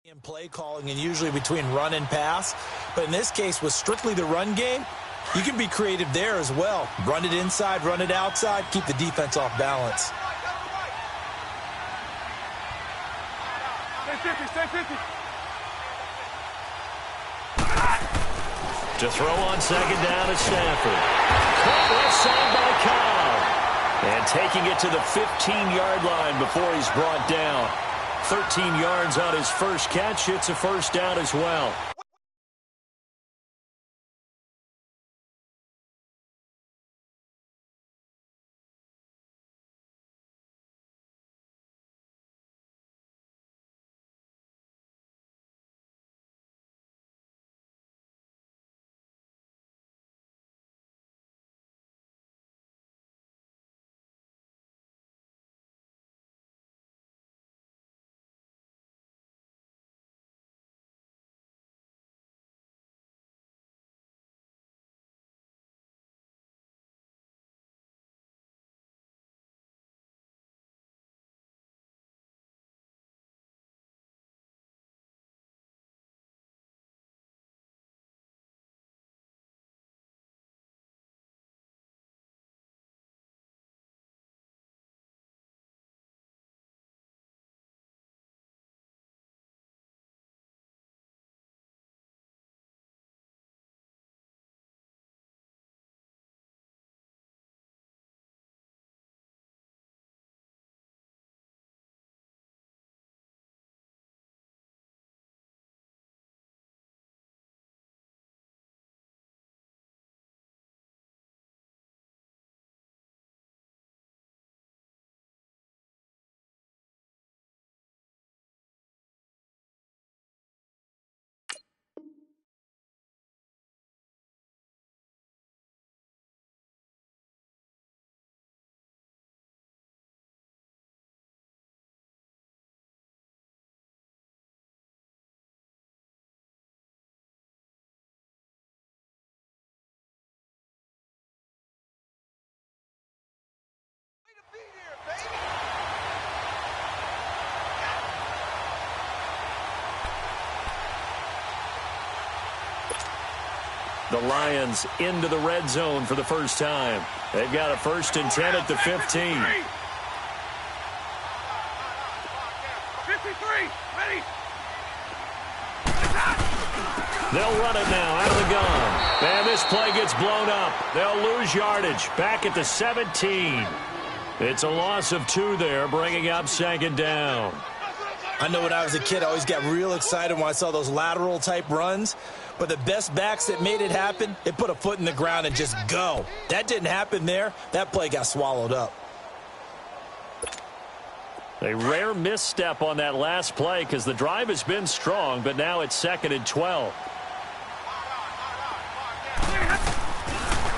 In play calling and usually between run and pass, but in this case with strictly the run game, you can be creative there as well. Run it inside, run it outside, keep the defense off balance. Stay 50. To throw on second down is Stafford. Caught left side by Cobb. And taking it to the 15-yard line before he's brought down. 13 yards on his first catch. It's a first down as well. The Lions into the red zone for the first time. They've got a 1st and 10 at the 15. 53, ready. They'll run it now out of the gun. And this play gets blown up. They'll lose yardage back at the 17. It's a loss of 2 there, bringing up 2nd down. I know when I was a kid, I always got real excited when I saw those lateral-type runs. But the best backs that made it happen, they put a foot in the ground and just go. That didn't happen there. That play got swallowed up. A rare misstep on that last play because the drive has been strong, but now it's 2nd and 12.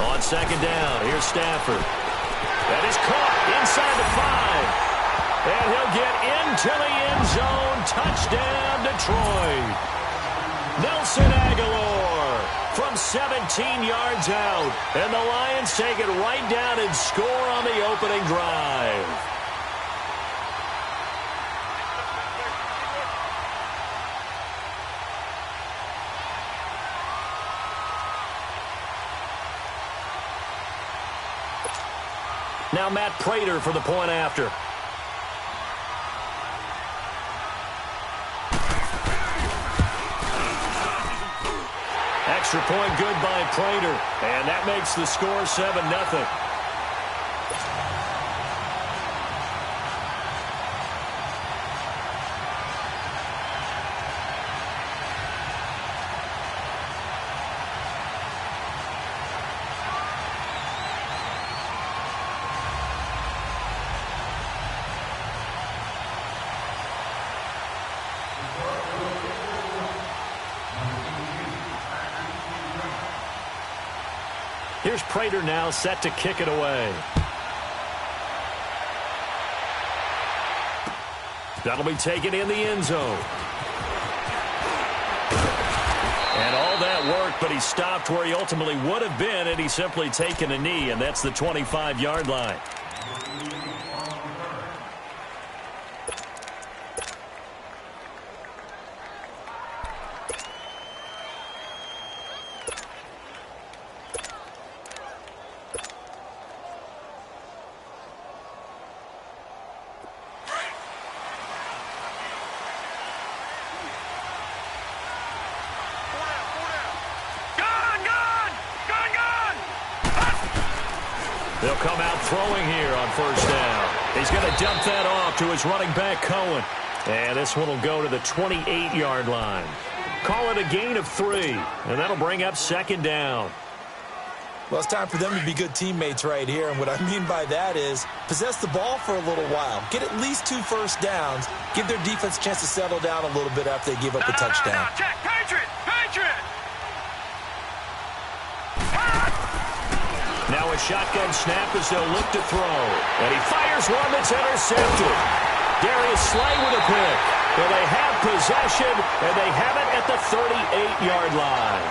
On 2nd down, here's Stafford. That is caught inside the 5. And he'll get into the end zone. Touchdown, Detroit. Nelson Aguilar from 17 yards out. And the Lions take it right down and score on the opening drive. Now Matt Prater for the point after. Extra point good by Prater. And that makes the score 7-0. Here's Prater now set to kick it away. That'll be taken in the end zone. And all that work, but he stopped where he ultimately would have been, and he's simply taken a knee, and that's the 25-yard line. They'll come out throwing here on first down. He's going to dump that off to his running back, Cohen. And this one will go to the 28-yard line. Call it a gain of 3, and that'll bring up second down. Well, it's time for them to be good teammates right here, and what I mean by that is possess the ball for a little while. Get at least 2 first downs. Give their defense a chance to settle down a little bit after they give up the touchdown. Check, Patriot! Now a shotgun snap as they'll look to throw. And he fires one that's intercepted. Darius Slay with a pick. Well, they have possession, and they have it at the 38-yard line.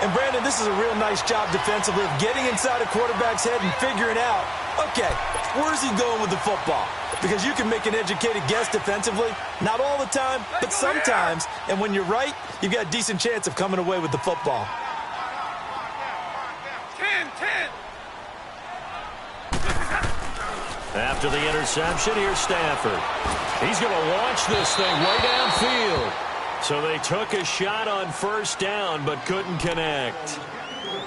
And, Brandon, this is a real nice job defensively of getting inside a quarterback's head and figuring out, okay, where's he going with the football? Because you can make an educated guess defensively. Not all the time, but sometimes. And when you're right, you've got a decent chance of coming away with the football. 10. After the interception, here's Stafford. He's going to launch this thing way downfield. So they took a shot on first down, but couldn't connect.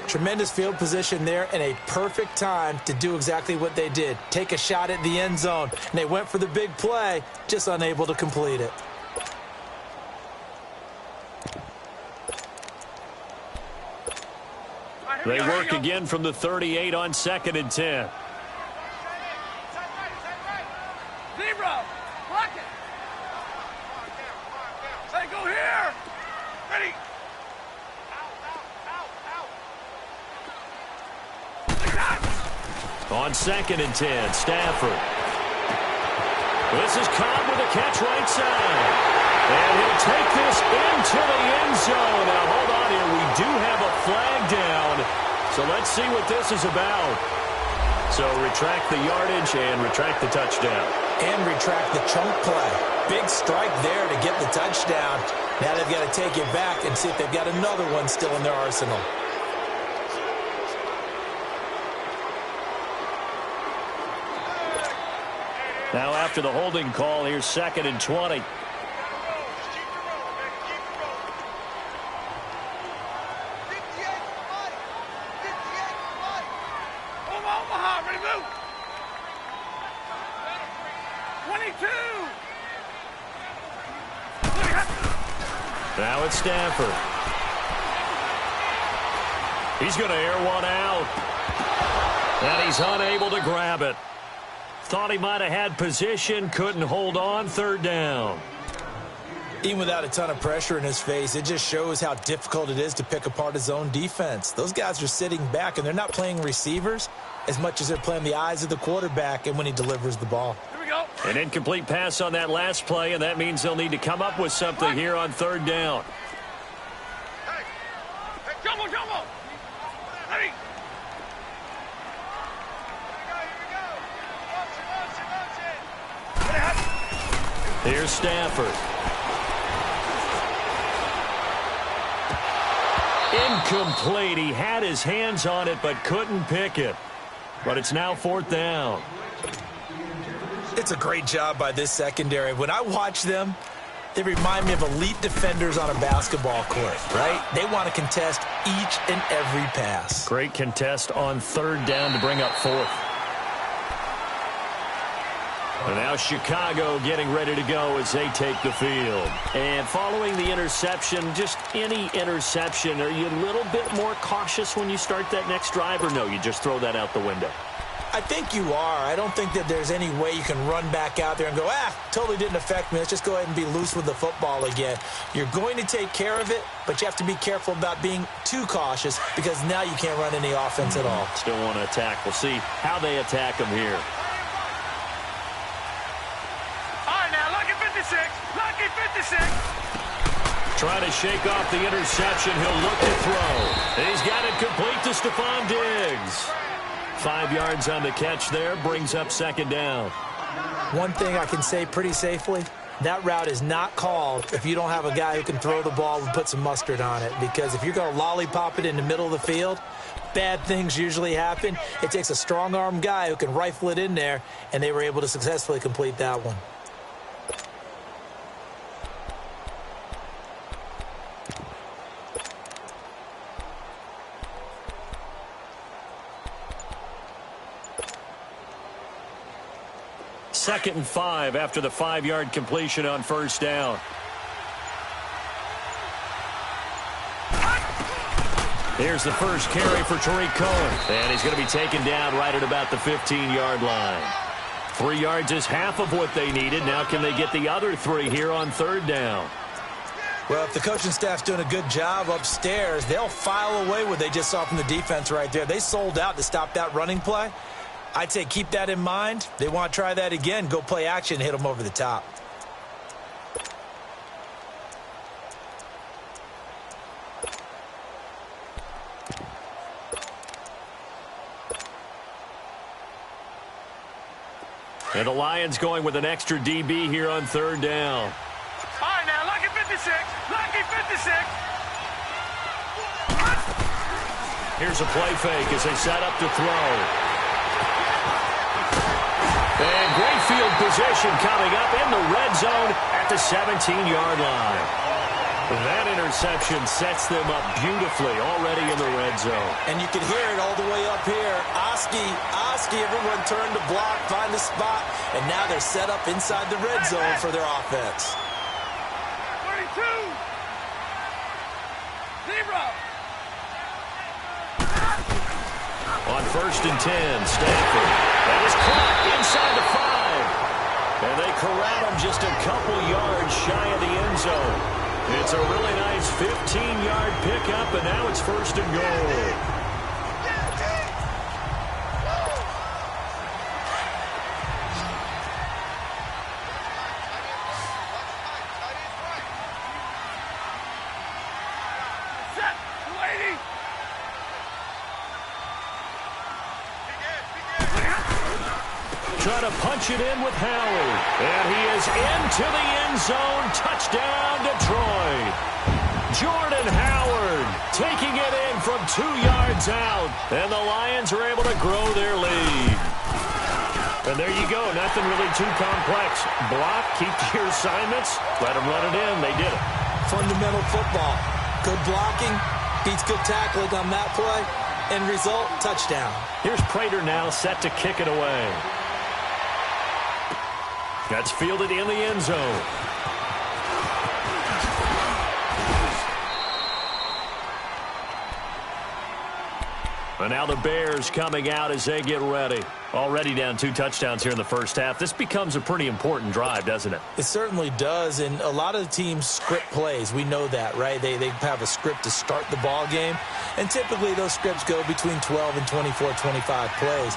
Tremendous field position there and a perfect time to do exactly what they did. Take a shot at the end zone. And they went for the big play, just unable to complete it. They work again from the 38 on 2nd and 10. Zero. Block it. Say, go here. Ready. On 2nd and 10, Stafford. This is Cobb with a catch right side. And he'll take this into the end zone. Now, hold on here. We do have a flag down. So let's see what this is about. So retract the yardage and retract the touchdown. And retract the chunk play. Big strike there to get the touchdown. Now they've got to take it back and see if they've got another one still in their arsenal. Now after the holding call, here's 2nd and 20. Now it's Stafford. He's going to air one out. And he's unable to grab it. Thought he might have had position, couldn't hold on, 3rd down. Even without a ton of pressure in his face, it just shows how difficult it is to pick apart his own defense. Those guys are sitting back, and they're not playing receivers as much as they're playing the eyes of the quarterback and when he delivers the ball. Here we go. An incomplete pass on that last play, and that means they'll need to come up with something here on 3rd down. Hey, jumbo. Ready. Here's Stafford. Incomplete. He had his hands on it but couldn't pick it. But it's now 4th down. It's a great job by this secondary. When I watch them, they remind me of elite defenders on a basketball court, right? They want to contest each and every pass. Great contest on 3rd down to bring up 4th. And now Chicago getting ready to go as they take the field. And following the interception, just any interception, are you a little bit more cautious when you start that next drive, or no, you just throw that out the window? I think you are. I don't think that there's any way you can run back out there and go, totally didn't affect me. Let's just go ahead and be loose with the football again. You're going to take care of it, but you have to be careful about being too cautious because now you can't run any offense at all. Still want to attack. We'll see how they attack them here. Lucky 56. Trying to shake off the interception. He'll look to throw. And he's got it complete to Stephon Diggs. 5 yards on the catch there. Brings up 2nd down. One thing I can say pretty safely, that route is not called if you don't have a guy who can throw the ball and put some mustard on it. Because if you're going to lollipop it in the middle of the field, bad things usually happen. It takes a strong-arm guy who can rifle it in there, and they were able to successfully complete that one. 2nd and 5 after the 5-yard completion on first down. Here's the first carry for Tariq Cohen. And he's going to be taken down right at about the 15-yard line. 3 yards is half of what they needed. Now can they get the other 3 here on 3rd down? Well, if the coaching staff's doing a good job upstairs, they'll file away what they just saw from the defense right there. They sold out to stop that running play. I'd say keep that in mind. They want to try that again. Go play action, hit them over the top. And the Lions going with an extra DB here on 3rd down. All right, now, lucky 56. Lucky 56. Here's a play fake as they set up to throw. And great field position coming up in the red zone at the 17-yard line. That interception sets them up beautifully already in the red zone. And you can hear it all the way up here. Oski, everyone turned to block, find the spot, and now they're set up inside the red zone for their offense. 32. 0. On 1st and 10, Stanford. That is caught inside the 5. And they corral him just a couple yards shy of the end zone. It's a really nice 15-yard pickup, and now it's 1st and goal. Set. 280. Trying to punch it in with Howard. And he is into the end zone. Touchdown, Detroit. Jordan Howard taking it in from 2 yards out. And the Lions are able to grow their lead. And there you go. Nothing really too complex. Block, keep to your assignments, let them run it in. They did it. Fundamental football. Good blocking, beats good tackling on that play. End result, touchdown. Here's Prater now set to kick it away. That's fielded in the end zone. And now the Bears coming out as they get ready. Already down 2 touchdowns here in the first half. This becomes a pretty important drive, doesn't it? It certainly does, and a lot of teams script plays. We know that, right? They have a script to start the ball game, and typically those scripts go between 12 and 24, 25 plays.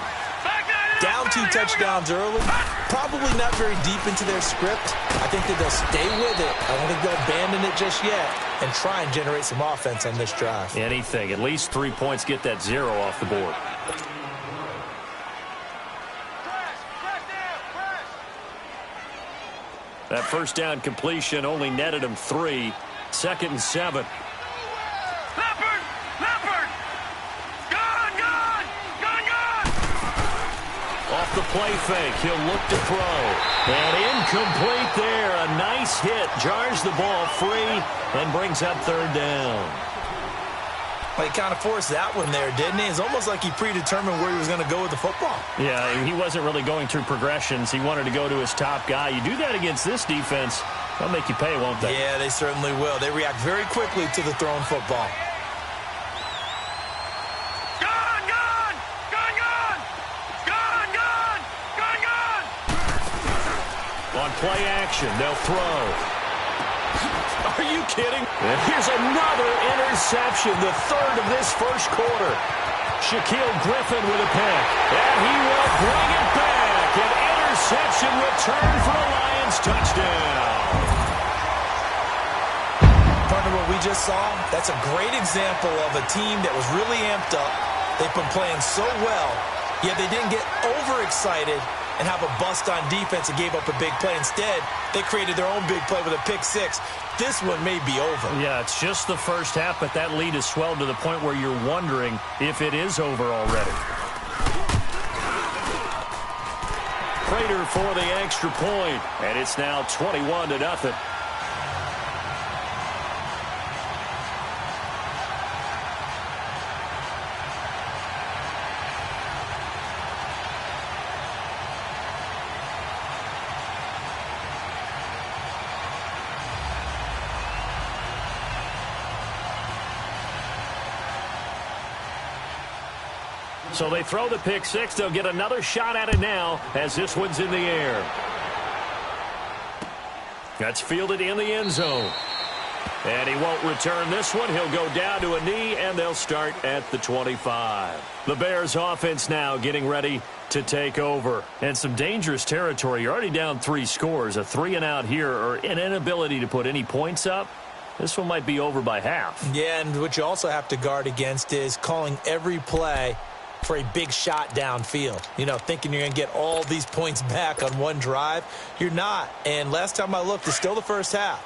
Down 2 touchdowns early, probably not very deep into their script. I think that they'll stay with it. I don't think they'll abandon it just yet and try and generate some offense on this drive. Anything. At least 3 points, get that 0 off the board. That first down completion only netted him 3. 2nd and 7. Off the play fake, he'll look to throw. And incomplete there. A nice hit. Jars the ball free and brings up 3rd down. Well, he kind of forced that one there, didn't he? It's almost like he predetermined where he was going to go with the football. Yeah, he wasn't really going through progressions. He wanted to go to his top guy. You do that against this defense, they'll make you pay, won't they? Yeah, they certainly will. They react very quickly to the thrown football. On play action, they'll throw. Are you kidding? And here's another interception, the 3rd of this first quarter. Shaquille Griffin with a pick. And he will bring it back. An interception return for a Lions touchdown. Partner, what we just saw, that's a great example of a team that was really amped up. They've been playing so well, yet they didn't get overexcited and have a bust on defense and gave up a big play. Instead, they created their own big play with a pick 6. This one may be over. Yeah, it's just the first half, but that lead has swelled to the point where you're wondering if it is over already. Prater for the extra point, and it's now 21-0. So they throw the pick six. They'll get another shot at it now as this one's in the air. That's fielded in the end zone. And he won't return this one. He'll go down to a knee, and they'll start at the 25. The Bears offense now getting ready to take over. And some dangerous territory. You're already down 3 scores. A 3-and-out here, or an inability to put any points up. This one might be over by half. Yeah, and what you also have to guard against is calling every play for a big shot downfield. You know, thinking you're going to get all these points back on one drive. You're not. And last time I looked, it's still the first half.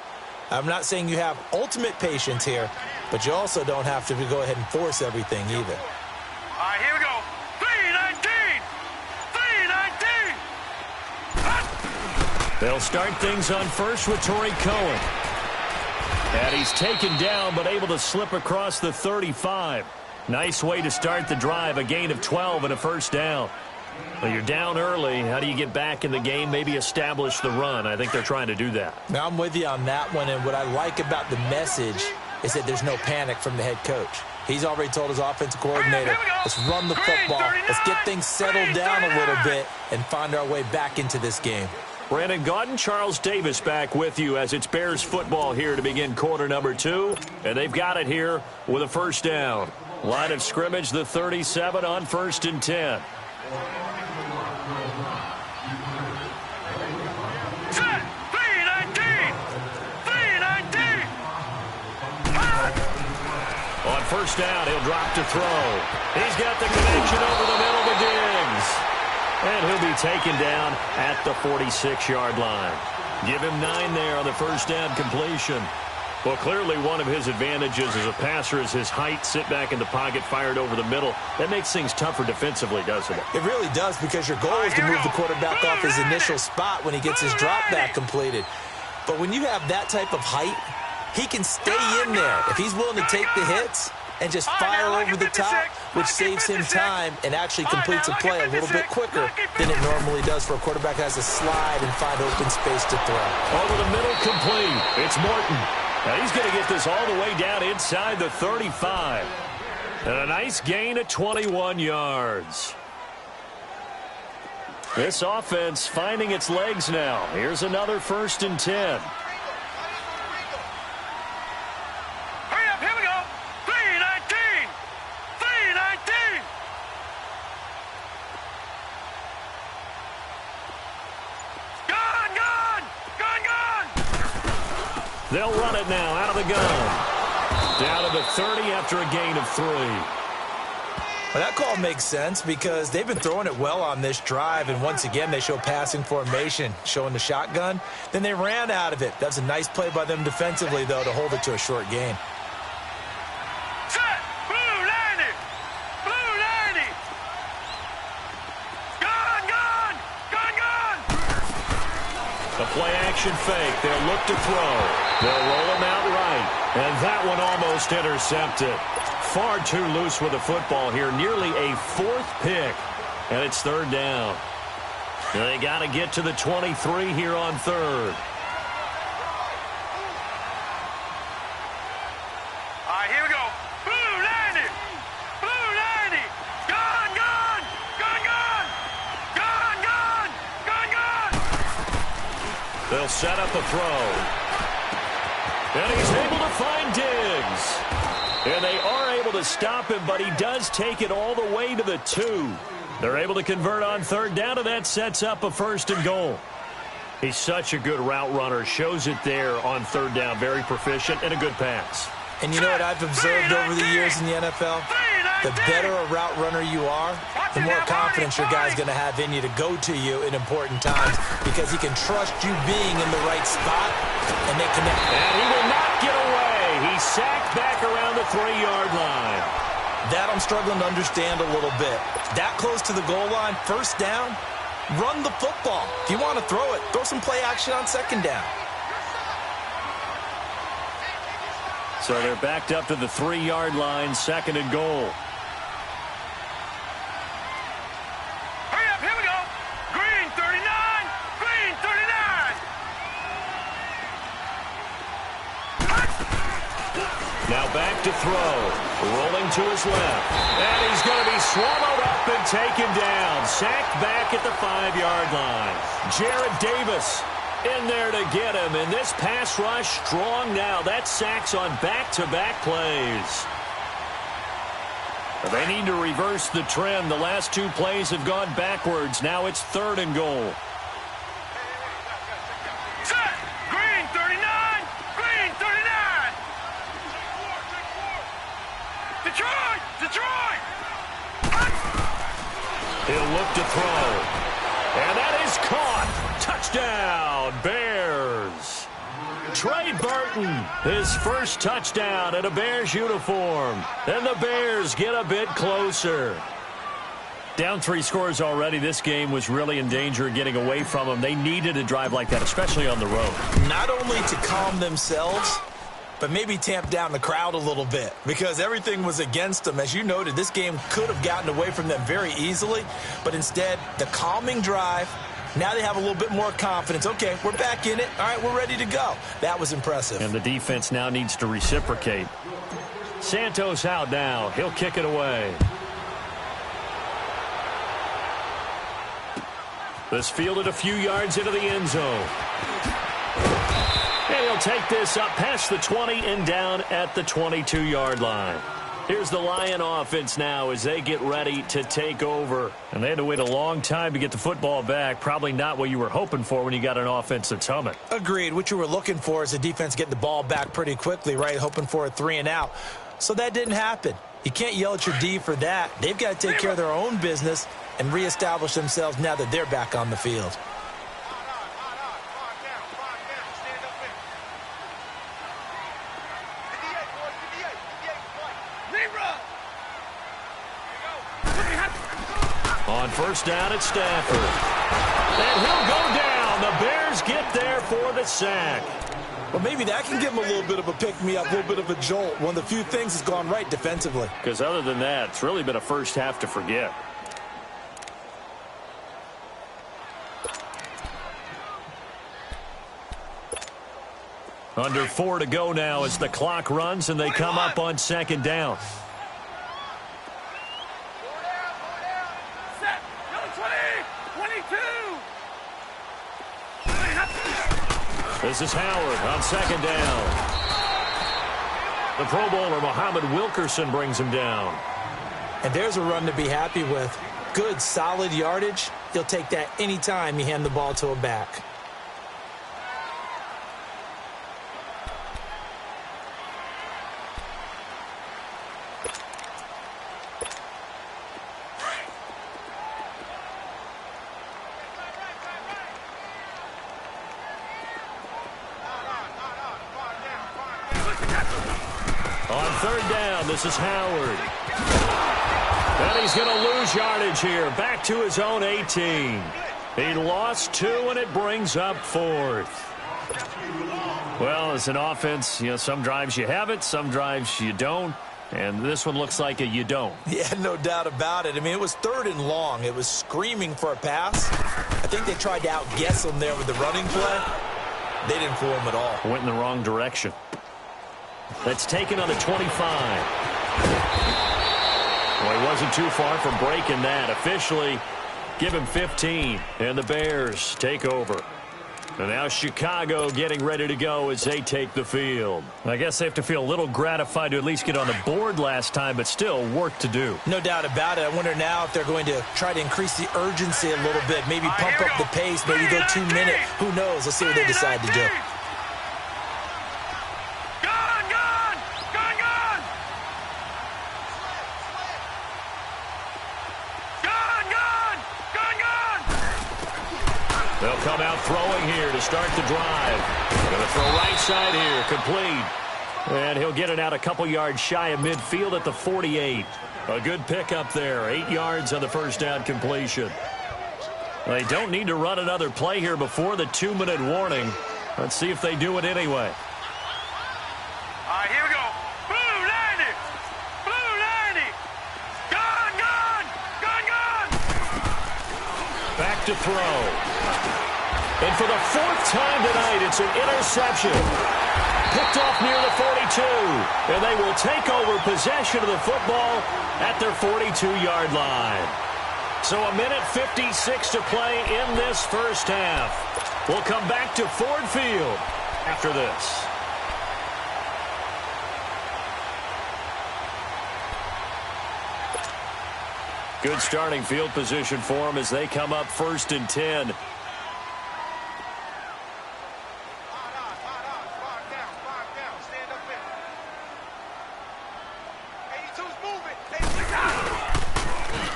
I'm not saying you have ultimate patience here, but you also don't have to go ahead and force everything either. All right, here we go. 3-19. 3-19. They'll start things on first with Torrey Cohen. And he's taken down, but able to slip across the 35. Nice way to start the drive, a gain of 12 and a first down. Well, you're down early. How do you get back in the game, maybe establish the run? I think they're trying to do that. Now, I'm with you on that one, and what I like about the message is that there's no panic from the head coach. He's already told his offensive coordinator, let's run the football, let's get things settled down a little bit and find our way back into this game. Brandon Gaudin, Charles Davis back with you as it's Bears football here to begin quarter number 2. And they've got it here with a first down. Line of scrimmage, the 37 on 1st and 10. Set. 3-19. 3-19. On first down, he'll drop to throw. He's got the connection over the middle to Diggs. And he'll be taken down at the 46-yard line. Give him 9 there on the first down completion. Well, clearly one of his advantages as a passer is his height. Sit back in the pocket, fired over the middle. That makes things tougher defensively, doesn't it? It really does, because your goal is to move the quarterback off his initial spot when he gets his drop back completed. But when you have that type of height, he can stay in there. If he's willing to take the hits and just fire over the top, which saves him time and actually completes a play a little bit quicker than it normally does for a quarterback that has to slide and find open space to throw. Over the middle, complete. It's Morton. Now he's going to get this all the way down inside the 35. And a nice gain of 21 yards. This offense finding its legs now. Here's another 1st and 10. Hurry up, here we go. 3-19. 3-19. Gone, gone. Gone, gone. They'll run it now out of the gun. Down to the 30 after a gain of 3. Well, that call makes sense because they've been throwing it well on this drive, and once again they show passing formation, showing the shotgun. Then they ran out of it. That's a nice play by them defensively, though, to hold it to a short gain. Set. Blue 90. Blue 90. Gone, gone. Gone, gone. A play-action fake. They'll look to throw. They'll roll him out right. And that one almost intercepted. Far too loose with the football here. Nearly a 4th pick. And it's 3rd down. And they got to get to the 23 here on 3rd. All right, here we go. Blue 90. Blue 90. Gone, gone. Gone, gone. Gone, gone. Gone, gone. They'll set up a throw. And he's able to find Diggs. And they are able to stop him, but he does take it all the way to the 2. They're able to convert on 3rd down, and that sets up a 1st and goal. He's such a good route runner. Shows it there on 3rd down. Very proficient and a good pass. And you know what I've observed over the years in the NFL? The better a route runner you are, the more confidence your guy's going to have in you to go to you in important times because he can trust you being in the right spot and they connect. And he will not get away. He's sacked back around the 3-yard line. That I'm struggling to understand a little bit. That close to the goal line, 1st down, run the football. If you want to throw it, throw some play action on 2nd down. So they're backed up to the 3-yard line, 2nd and goal. Hurry up, here we go. Green 39. Green 39. Now back to throw. Rolling to his left. And he's going to be swallowed up and taken down. Sacked back at the 5-yard line. Jared Davis in there to get him. And this pass rush strong now. That's sacks on back-to-back plays. They need to reverse the trend. The last 2 plays have gone backwards. Now it's 3rd and goal. Set. Green 39. Green 39. Detroit. Detroit. He'll look to throw. And that is caught. Touchdown, Bears. Trey Burton, his first touchdown in a Bears uniform. And the Bears get a bit closer. Down 3 scores already. This game was really in danger of getting away from them. They needed a drive like that, especially on the road. Not only to calm themselves, but maybe tamp down the crowd a little bit because everything was against them. As you noted, this game could have gotten away from them very easily, but instead, the calming drive, now they have a little bit more confidence. Okay, we're back in it. All right, we're ready to go. That was impressive. And the defense now needs to reciprocate. Santos out now. He'll kick it away. This fielded a few yards into the end zone. And he'll take this up past the 20 and down at the 22-yard line. Here's the Lion offense now as they get ready to take over. And they had to wait a long time to get the football back. Probably not what you were hoping for when you got an offense that's humming. Agreed. What you were looking for is the defense getting the ball back pretty quickly, right? Hoping for a 3 and out. So that didn't happen. You can't yell at your D for that. They've got to take care of their own business and reestablish themselves now that they're back on the field. On first down, it's Stafford. And he'll go down. The Bears get there for the sack. Well, maybe that can give them a little bit of a pick-me-up, a little bit of a jolt. One of the few things that's gone right defensively. Because other than that, it's really been a first half to forget. Under 4 to go now as the clock runs and they come up on 2nd down. This is Howard on 2nd down. The Pro Bowler, Muhammad Wilkerson, brings him down. And there's a run to be happy with. Good, solid yardage. He'll take that anytime you hand the ball to a back. On 3rd down, this is Howard. And he's going to lose yardage here. Back to his own 18. He lost 2, and it brings up 4th. Well, as an offense, some drives you have it, some drives you don't. And this one looks like a you don't. Yeah, no doubt about it. I mean, it was 3rd and long. It was screaming for a pass. I think they tried to outguess him there with the running play. They didn't fool him at all. Went in the wrong direction. That's taken on the 25. Well, he wasn't too far from breaking that. Officially, give him 15. And the Bears take over. And now Chicago getting ready to go as they take the field. I guess they have to feel a little gratified to at least get on the board last time, but still work to do. No doubt about it. I wonder now if they're going to try to increase the urgency a little bit. Maybe pump up the pace. Maybe go 2 minute. Who knows? Let's see what they decide to do. They'll come out throwing here to start the drive. Going to throw right side here, complete. And he'll get it out a couple yards shy of midfield at the 48. A good pickup there, 8 yards on the first down completion. They don't need to run another play here before the 2-minute warning. Let's see if they do it anyway. All right, here we go. Blue 90. Blue 90. Gun, gun. Gun, gun. Back to throw. And for the 4th time tonight, it's an interception. picked off near the 42. And they will take over possession of the football at their 42-yard line. So a minute 56 to play in this first half. We'll come back to Ford Field after this. Good starting field position for them as they come up 1st and 10.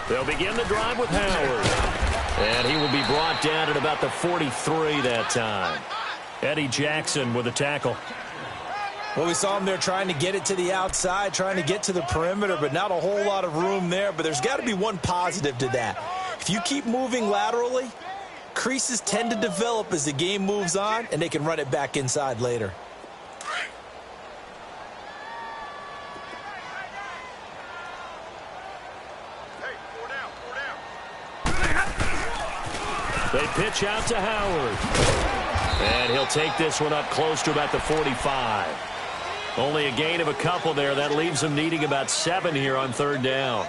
They'll begin the drive with Howard. And he will be brought down at about the 43 that time. Eddie Jackson with a tackle. Well, we saw him there trying to get it to the outside, trying to get to the perimeter, but not a whole lot of room there. But there's got to be one positive to that. If you keep moving laterally, creases tend to develop as the game moves on, and they can run it back inside later. They pitch out to Howard. And he'll take this one up close to about the 45. Only a gain of a couple there. That leaves him needing about 7 here on 3rd down.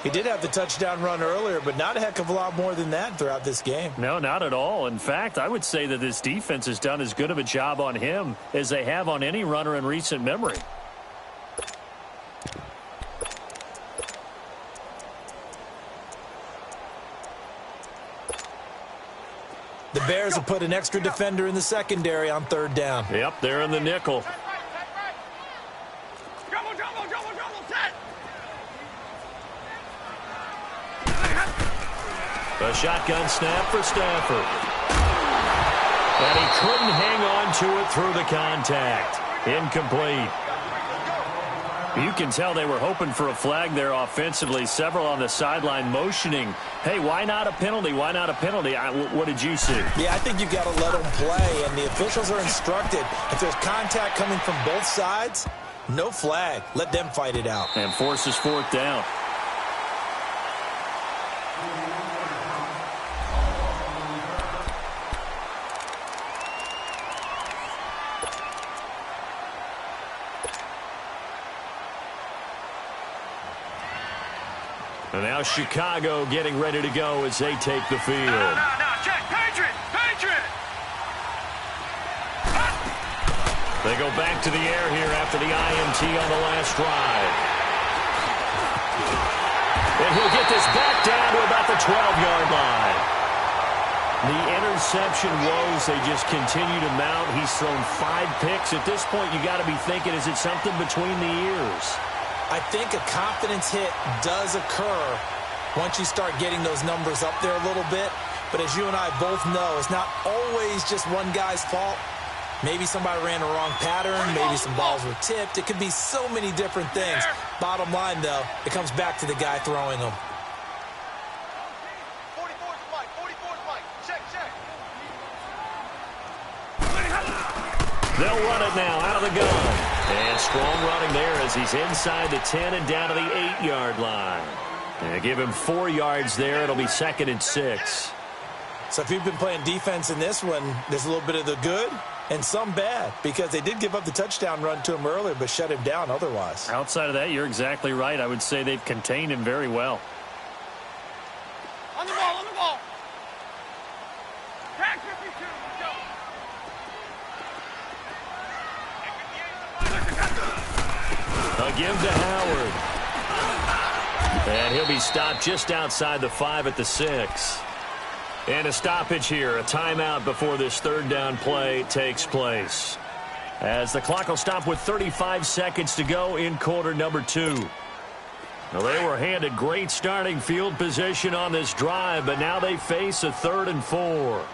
He did have the touchdown run earlier, but not a heck of a lot more than that throughout this game. No, not at all. In fact, I would say that this defense has done as good of a job on him as they have on any runner in recent memory. The Bears have put an extra defender in the secondary on 3rd down. Yep, they're in the nickel. A shotgun snap for Stafford. And he couldn't hang on to it through the contact. Incomplete. You can tell they were hoping for a flag there offensively. Several on the sideline motioning, hey, why not a penalty? Why not a penalty? What did you see? Yeah, I think you got to let them play, and the officials are instructed if there's contact coming from both sides, no flag. Let them fight it out. And forces 4th down. And now Chicago getting ready to go as they take the field. No, check, Patriot! They go back to the air here after the INT on the last drive. And he'll get this back down to about the 12-yard line. The interception woes, they just continue to mount. He's thrown 5 picks. At this point, you got to be thinking, is it something between the ears? I think a confidence hit does occur once you start getting those numbers up there a little bit. But as you and I both know, it's not always just one guy's fault. Maybe somebody ran the wrong pattern. Maybe some balls were tipped. It could be so many different things. Bottom line, though, it comes back to the guy throwing them. 44's Mike. 44's Mike. Check. They'll run it now out of the gun. And strong running there as he's inside the 10 and down to the 8-yard line. And give him 4 yards there. It'll be 2nd and 6. So if you've been playing defense in this one, there's a little bit of the good and some bad, because they did give up the touchdown run to him earlier but shut him down otherwise. Outside of that, you're exactly right. I would say they've contained him very well. On the ball. Tag 52. A give to Howard. And he'll be stopped just outside the 5 at the 6. And a stoppage here, a timeout before this 3rd down play takes place. As the clock will stop with 35 seconds to go in quarter number 2. Well, they were handed great starting field position on this drive, but now they face a 3rd and 4.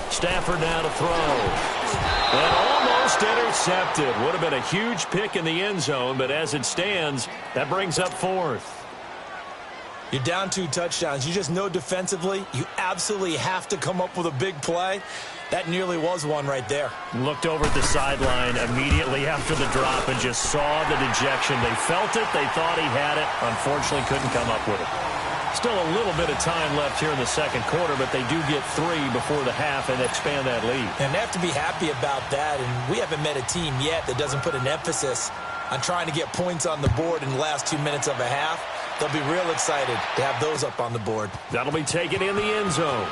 Stafford now to throw. And almost intercepted. Would have been a huge pick in the end zone, but as it stands, that brings up 4th. You're down 2 touchdowns. You just know defensively you absolutely have to come up with a big play. That nearly was one right there. Looked over at the sideline immediately after the drop and just saw the dejection. They felt it. They thought he had it. Unfortunately, couldn't come up with it. Still a little bit of time left here in the second quarter, but they do get 3 before the half and expand that lead. And they have to be happy about that. And we haven't met a team yet that doesn't put an emphasis on trying to get points on the board in the last 2 minutes of a half. They'll be real excited to have those up on the board. That'll be taken in the end zone.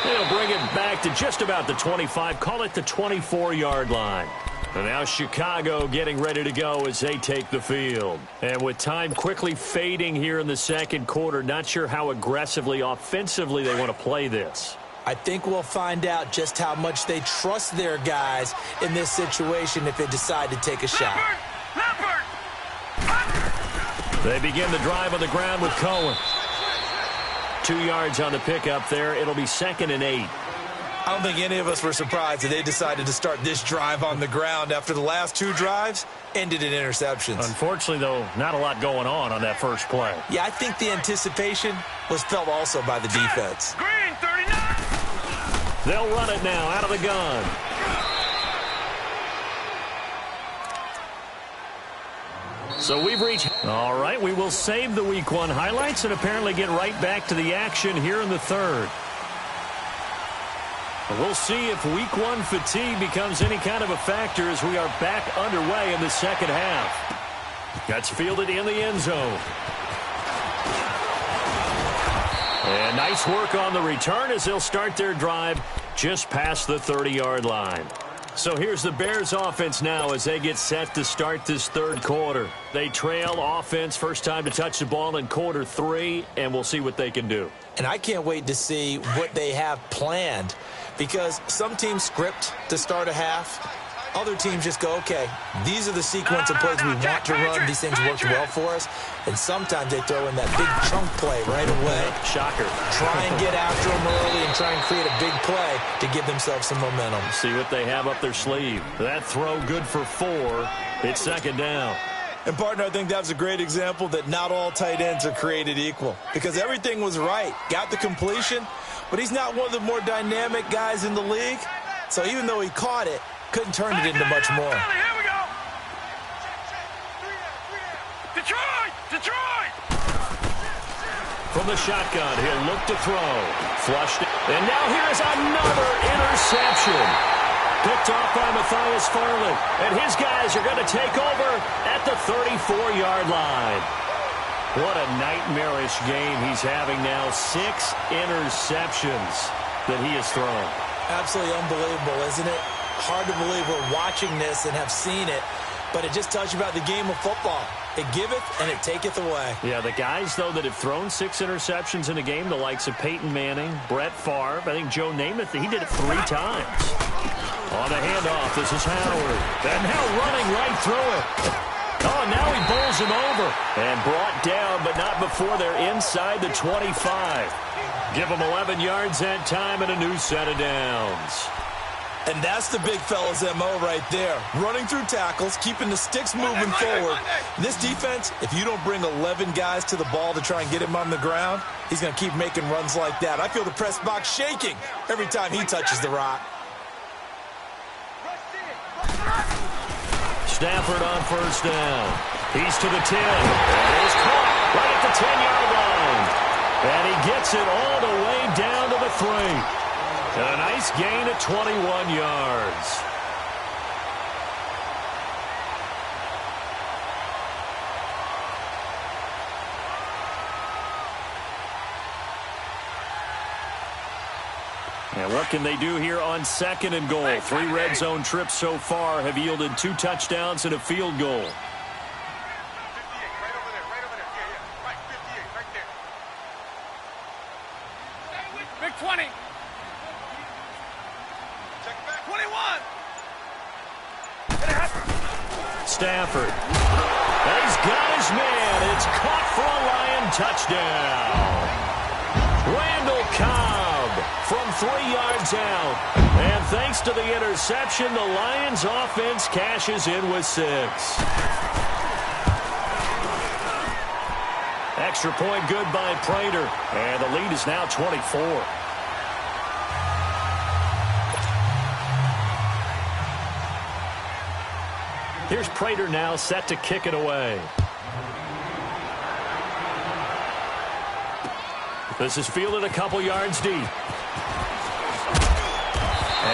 They'll bring it back to just about the 25, call it the 24-yard line. And now Chicago getting ready to go as they take the field. And with time quickly fading here in the second quarter, not sure how aggressively, offensively they want to play this. I think we'll find out just how much they trust their guys in this situation if they decide to take a shot. They begin the drive on the ground with Cohen. 2 yards on the pickup there. It'll be 2nd and 8. I don't think any of us were surprised that they decided to start this drive on the ground after the last 2 drives ended in interceptions. Unfortunately, though, not a lot going on that first play. Yeah, I think the anticipation was felt also by the defense. Green, 39. They'll run it now out of the gun. So we've reached... All right, we will save the Week 1 highlights and apparently get right back to the action here in the third. We'll see if Week 1 fatigue becomes any kind of a factor as we are back underway in the second half. That's fielded in the end zone. And nice work on the return as they'll start their drive just past the 30-yard line. So here's the Bears offense now as they get set to start this third quarter. They trail offense, first time to touch the ball in quarter 3, and we'll see what they can do. And I can't wait to see what they have planned, because some teams script to start a half. Other teams just go, okay, these are the sequence of plays we want to run. These things work well for us. And sometimes they throw in that big chunk play right away. Shocker. Try and get after them early and try and create a big play to give themselves some momentum. See what they have up their sleeve. That throw good for 4. It's 2nd down. And, partner, I think that was a great example that not all tight ends are created equal, because everything was right. Got the completion, but he's not one of the more dynamic guys in the league. So even though he caught it, couldn't turn it into much more. Here we go. Detroit! Detroit! From the shotgun, he'll look to throw. Flushed it. And now here's another interception. Picked off by Matthias Farley. And his guys are going to take over at the 34-yard line. What a nightmarish game he's having now. 6 interceptions that he has thrown. Absolutely unbelievable, isn't it? Hard to believe we're watching this and have seen it, but it just tells you about the game of football. It giveth and it taketh away. Yeah, the guys, though, that have thrown 6 interceptions in a game, the likes of Peyton Manning, Brett Favre, I think Joe Namath, he did it 3 times. On the handoff, this is Howard. And now running right through it. Oh, now he bowls him over. And brought down, but not before they're inside the 25. Give them 11 yards that time and a new set of downs. And that's the big fella's MO right there. Running through tackles, keeping the sticks moving forward. This defense, if you don't bring 11 guys to the ball to try and get him on the ground, he's going to keep making runs like that. I feel the press box shaking every time he touches the rock. Stafford on first down. He's to the 10. And he's caught right at the 10-yard line. And he gets it all the way down to the 3. And a nice gain at 21 yards. And what can they do here on 2nd and goal? 3 red zone trips so far have yielded 2 touchdowns and a field goal. Big 20. 21. Stafford. And he's got his man. It's caught for a Lion touchdown. Randall Cobb from 3 yards out. And thanks to the interception, the Lions offense cashes in with 6. Extra point good by Prater. And the lead is now 24. Here's Prater now set to kick it away. This is fielded a couple yards deep. And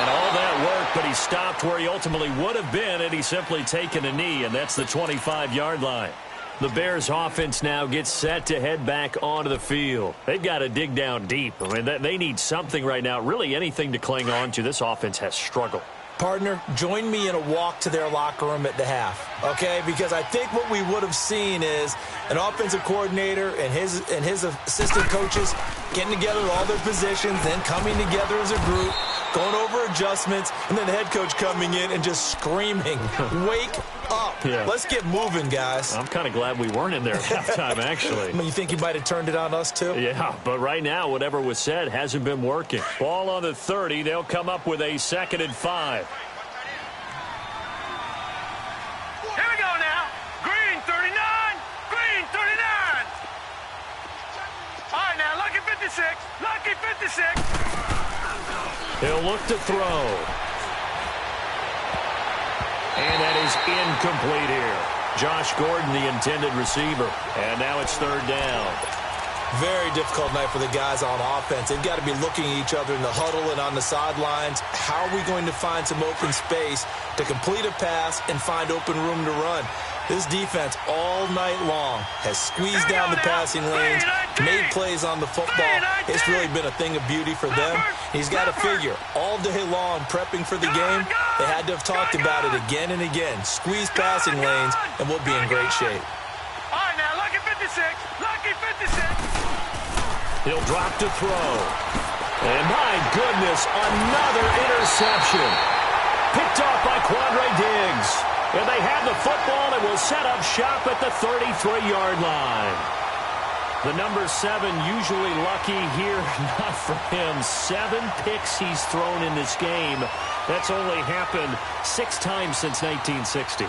all that work, but he stopped where he ultimately would have been had he simply taken a knee, and that's the 25-yard line. The Bears offense now gets set to head back onto the field. They've got to dig down deep. I mean, they need something right now, really anything to cling on to. This offense has struggled. Partner, join me in a walk to their locker room at the half, okay? Because I think what we would have seen is an offensive coordinator and his assistant coaches getting together all their positions, then coming together as a group, going over adjustments, and then the head coach coming in and just screaming, wake up. Yeah. Let's get moving, guys. I'm kind of glad we weren't in there at halftime, actually. I mean, you think you might have turned it on us, too? Yeah, but right now, whatever was said hasn't been working. Ball on the 30. They'll come up with a 2nd and 5. Here we go now. Green 39. Green 39. All right, now, lucky 56. Lucky 56. He'll look to throw. And that is incomplete here. Josh Gordon, the intended receiver. And now it's 3rd down. Very difficult night for the guys on offense. They've got to be looking at each other in the huddle and on the sidelines. How are we going to find some open space to complete a pass and find open room to run? This defense all night long has squeezed down the passing lanes, made plays on the football. It's really been a thing of beauty for them. He's got to figure all day long prepping for the game. They had to have talked about it again and again. Squeeze passing lanes, and we'll be in great shape. All right, now, lucky 56. Lucky 56. He'll drop to throw. And my goodness, another interception. Picked off by Quandre Diggs. And they have the football and will set up shop at the 33-yard line. The number 7 usually lucky here. Not for him. 7 picks he's thrown in this game. That's only happened 6 times since 1960.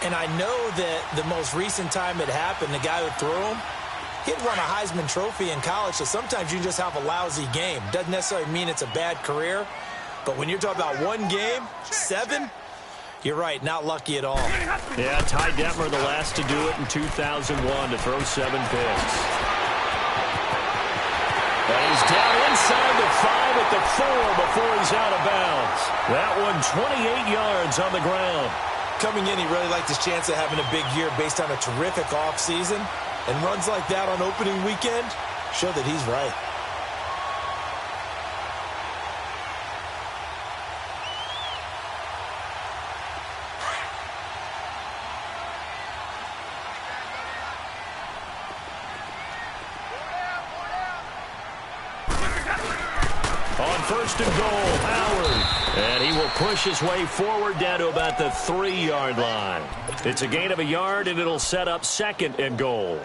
And I know that the most recent time it happened, the guy who threw him, he'd won a Heisman Trophy in college, so sometimes you just have a lousy game. Doesn't necessarily mean it's a bad career, but when you're talking about one game, 7, you're right, not lucky at all. Yeah, Ty Detmer, the last to do it in 2001, to throw 7 picks. And he's down inside the 5 at the 4 before he's out of bounds. That one 28 yards on the ground. Coming in, he really liked his chance of having a big year based on a terrific offseason. And runs like that on opening weekend show that he's right. On 1st and goal, Howard. And he will push his way forward down to about the 3-yard line. It's a gain of a yard, and it'll set up 2nd and goal.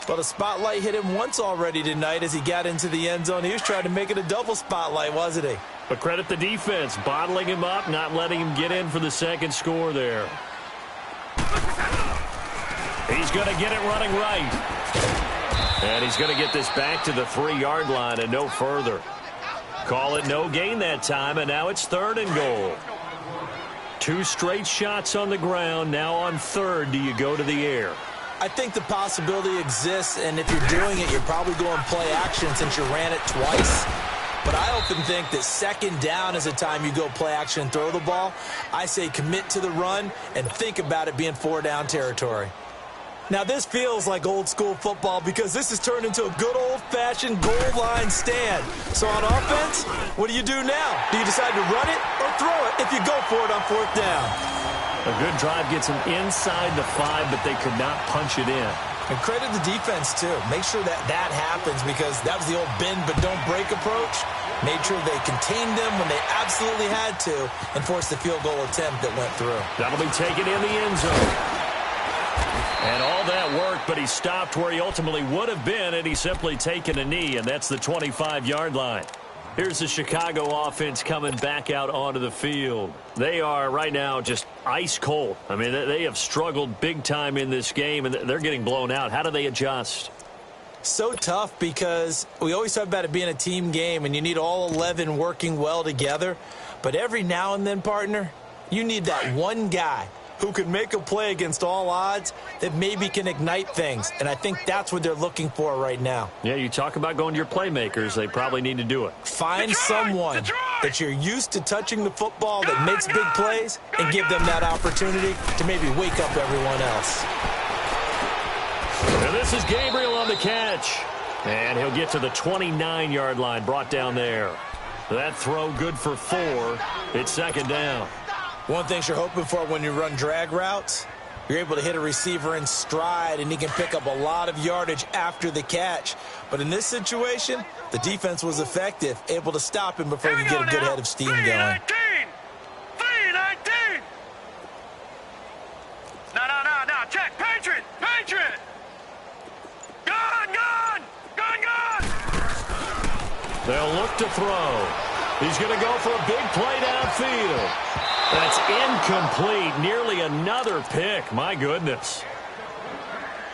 Well, the spotlight hit him once already tonight as he got into the end zone. He was trying to make it a double spotlight, wasn't he? But credit the defense, bottling him up, not letting him get in for the 2nd score there. He's going to get it running right. And he's going to get this back to the 3-yard line and no further. Call it no gain that time, and now it's 3rd and goal. 2 straight shots on the ground. Now on 3rd, do you go to the air? I think the possibility exists, and if you're doing it, you're probably going play action since you ran it twice. But I often think that 2nd down is the time you go play action and throw the ball. I say commit to the run and think about it being 4-down territory. Now, this feels like old-school football because this has turned into a good old-fashioned goal line stand. So on offense, what do you do now? Do you decide to run it or throw it if you go for it on 4th down? A good drive gets them inside the 5, but they could not punch it in. And credit the defense, too. Make sure that that happens because that was the old bend but don't break approach. Made sure they contained them when they absolutely had to and forced the field goal attempt that went through. That'll be taken in the end zone. And all that worked, but he stopped where he ultimately would have been, and he's simply taken a knee, and that's the 25-yard line. Here's the Chicago offense coming back out onto the field. They are right now just ice cold. I mean, they have struggled big time in this game, and they're getting blown out. How do they adjust? So tough because we always talk about it being a team game, and you need all 11 working well together. But every now and then, partner, you need that one guy who can make a play against all odds that maybe can ignite things. And I think that's what they're looking for right now. Yeah, you talk about going to your playmakers. They probably need to do it. Find someone that you're used to touching the football that makes big plays and give them that opportunity to maybe wake up everyone else. And this is Gabriel on the catch. And he'll get to the 29-yard line, brought down there. That throw good for 4. It's second down. One thing you're hoping for when you run drag routes, you're able to hit a receiver in stride, and he can pick up a lot of yardage after the catch. But in this situation, the defense was effective, able to stop him before he could get a good head of steam going. 319! No, check, Patriot! Gun! They'll look to throw. He's going to go for a big play downfield. That's incomplete. Nearly another pick. My goodness.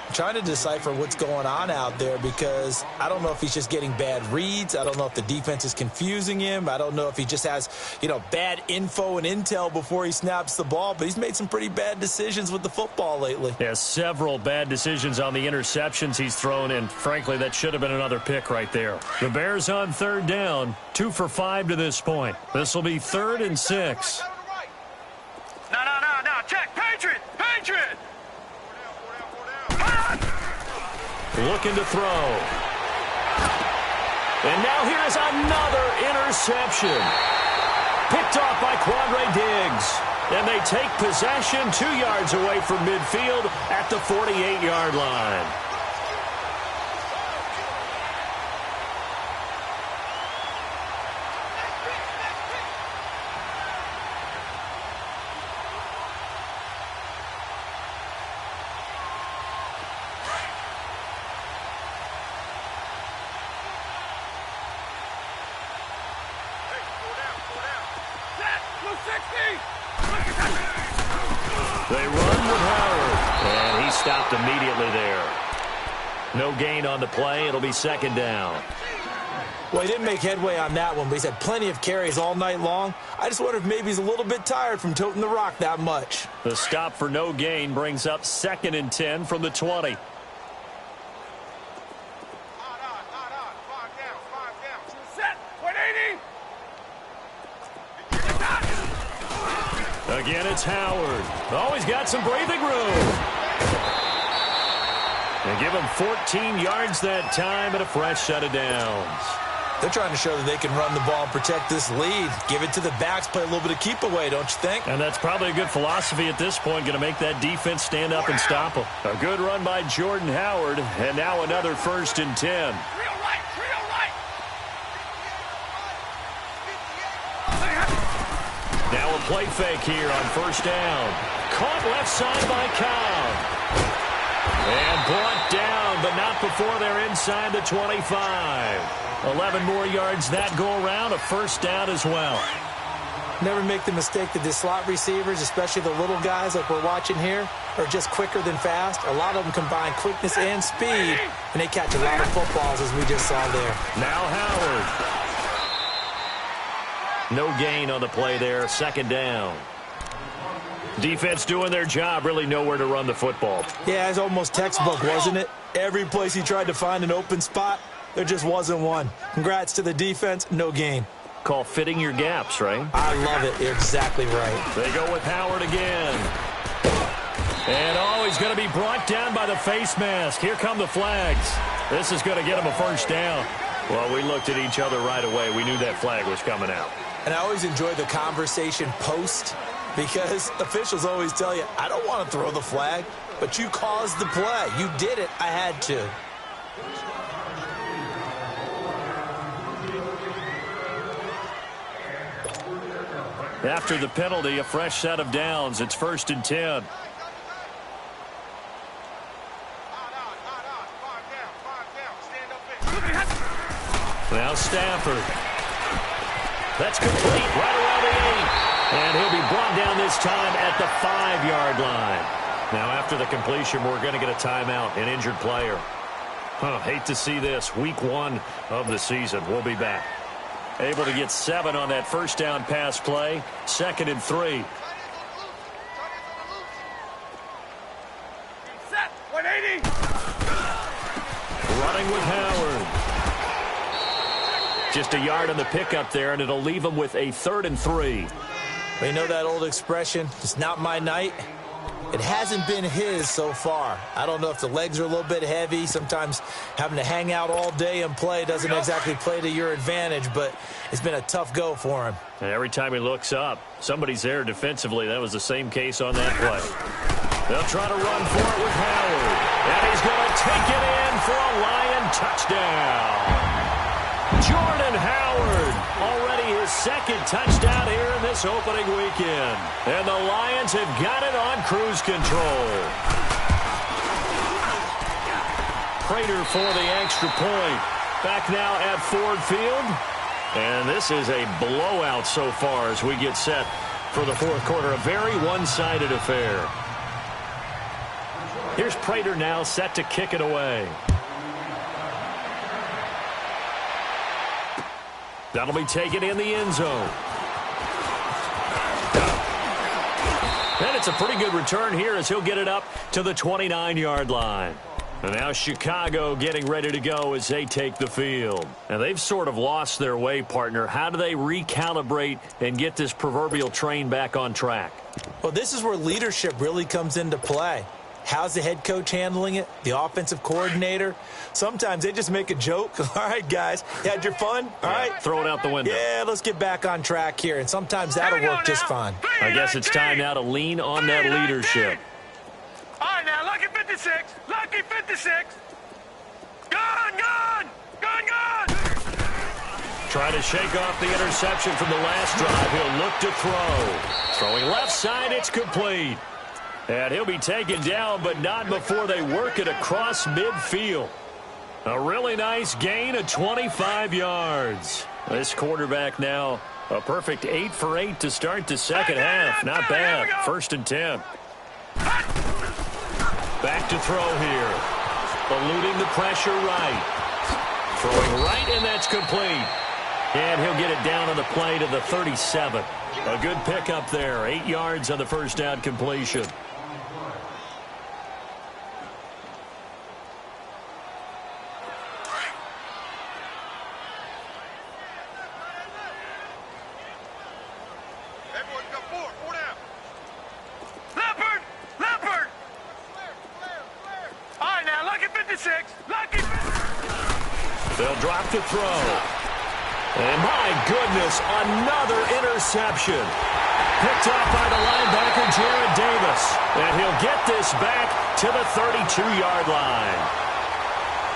I'm trying to decipher what's going on out there because I don't know if he's just getting bad reads. I don't know if the defense is confusing him. I don't know if he just has, bad info and intel before he snaps the ball. But he's made some pretty bad decisions with the football lately. Yeah, several bad decisions on the interceptions he's thrown, and frankly, that should have been another pick right there. The Bears on third down, 2 for 5 to this point. This will be 3rd and 6. No, check, Patriot! Looking to throw. And now here's another interception. Picked off by Quandre Diggs. And they take possession 2 yards away from midfield at the 48-yard line. They run with Howard, and he stopped immediately there. No gain on the play. It'll be second down. Well, he didn't make headway on that one, but he's had plenty of carries all night long. I just wonder if maybe he's a little bit tired from toting the rock that much. The stop for no gain brings up 2nd and 10 from the 20. Again, it's Howard. Oh, he's got some breathing room. And give him 14 yards that time and a fresh set of downs. They're trying to show that they can run the ball and protect this lead. Give it to the backs, play a little bit of keep away, don't you think? And that's probably a good philosophy at this point, going to make that defense stand up and stop them. A good run by Jordan Howard, and now another 1st and 10. Now a play fake here on 1st down. Caught left side by Cobb. And brought down, but not before they're inside the 25. 11 more yards that go around, a 1st down as well. Never make the mistake that the slot receivers, especially the little guys like we're watching here, are just quicker than fast. A lot of them combine quickness and speed, and they catch a lot of footballs, as we just saw there. Now Howard. No gain on the play there, 2nd down. Defense doing their job, really nowhere to run the football. Yeah, it's almost textbook, wasn't it? Every place he tried to find an open spot, there just wasn't one. Congrats to the defense, no gain. Call fitting your gaps, right? I love it. You're exactly right. They go with Howard again. And he's going to be brought down by the face mask. Here come the flags. This is going to get him a 1st down. Well, we looked at each other right away. We knew that flag was coming out. And I always enjoy the conversation post because officials always tell you, I don't want to throw the flag, but you caused the play. You did it. I had to. After the penalty, a fresh set of downs. It's 1st and 10. Now Stafford. That's complete right around the 8. And he'll be brought down this time at the 5-yard line. Now, after the completion, we're going to get a timeout, an injured player. Hate to see this. Week 1 of the season. We'll be back. Able to get 7 on that first down pass play. 2nd and 3. Set. 180. Running with Howard. Just a yard on the pickup there, and it'll leave him with a 3rd and 3. Well, you know that old expression, it's not my night? It hasn't been his so far. I don't know if the legs are a little bit heavy. Sometimes having to hang out all day and play doesn't exactly play to your advantage, but it's been a tough go for him. And every time he looks up, somebody's there defensively. That was the same case on that play. They'll try to run for it with Howard. And he's going to take it in for a Lion touchdown. Jordan Howard, already his 2nd touchdown here in this opening weekend. And the Lions have got it on cruise control. Prater for the extra point. Back now at Ford Field. And this is a blowout so far as we get set for the 4th quarter. A very one-sided affair. Here's Prater now set to kick it away. That'll be taken in the end zone. And it's a pretty good return here as he'll get it up to the 29-yard line. And now Chicago getting ready to go as they take the field. And they've sort of lost their way, partner. How do they recalibrate and get this proverbial train back on track? Well, this is where leadership really comes into play. How's the head coach handling it? The offensive coordinator? Sometimes they just make a joke. All right, guys, you had your fun? All right. Throw it out the window. Yeah, let's get back on track here. And sometimes that'll work just fine. I guess it's time now to lean on that leadership. All right, now, lucky 56. Lucky 56. Gone, gone. Gone, gone. Trying to shake off the interception from the last drive. He'll look to throw. Throwing left side, it's complete. And he'll be taken down, but not before they work it across midfield. A really nice gain of 25 yards. This quarterback now, a perfect 8 for 8 to start the second half. Not bad. 1st and 10. Back to throw here. Eluding the pressure right. Throwing right, and that's complete. And he'll get it down on the play to the 37. A good pickup there. 8 yards on the first down completion. They'll drop to throw. And my goodness, another interception. Picked off by the linebacker, Jared Davis. And he'll get this back to the 32-yard line.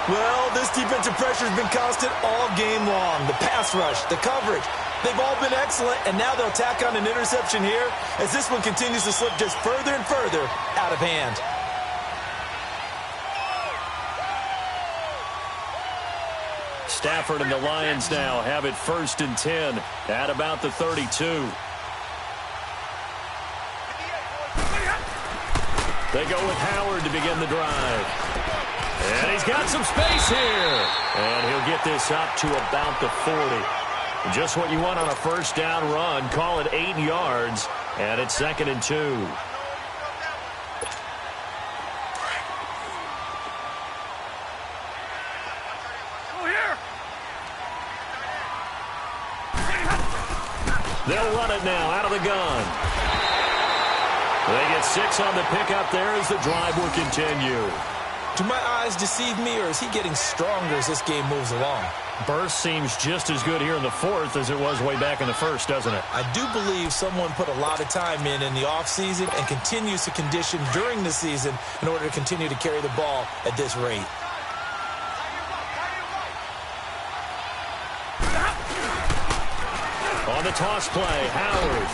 Well, this defensive pressure has been constant all game long. The pass rush, the coverage, they've all been excellent. And now they'll tack on an interception here as this one continues to slip just further and further out of hand. Stafford and the Lions now have it 1st and 10 at about the 32. They go with Howard to begin the drive. And he's got some space here. And he'll get this up to about the 40. Just what you want on a first down run. Call it 8 yards. And it's 2nd and 2. They'll run it now out of the gun. They get 6 on the pickup there as the drive will continue. Do my eyes deceive me, or is he getting stronger as this game moves along? Burst seems just as good here in the 4th as it was way back in the 1st, doesn't it? I do believe someone put a lot of time in the offseason and continues to condition during the season in order to continue to carry the ball at this rate. On the toss play, Howard.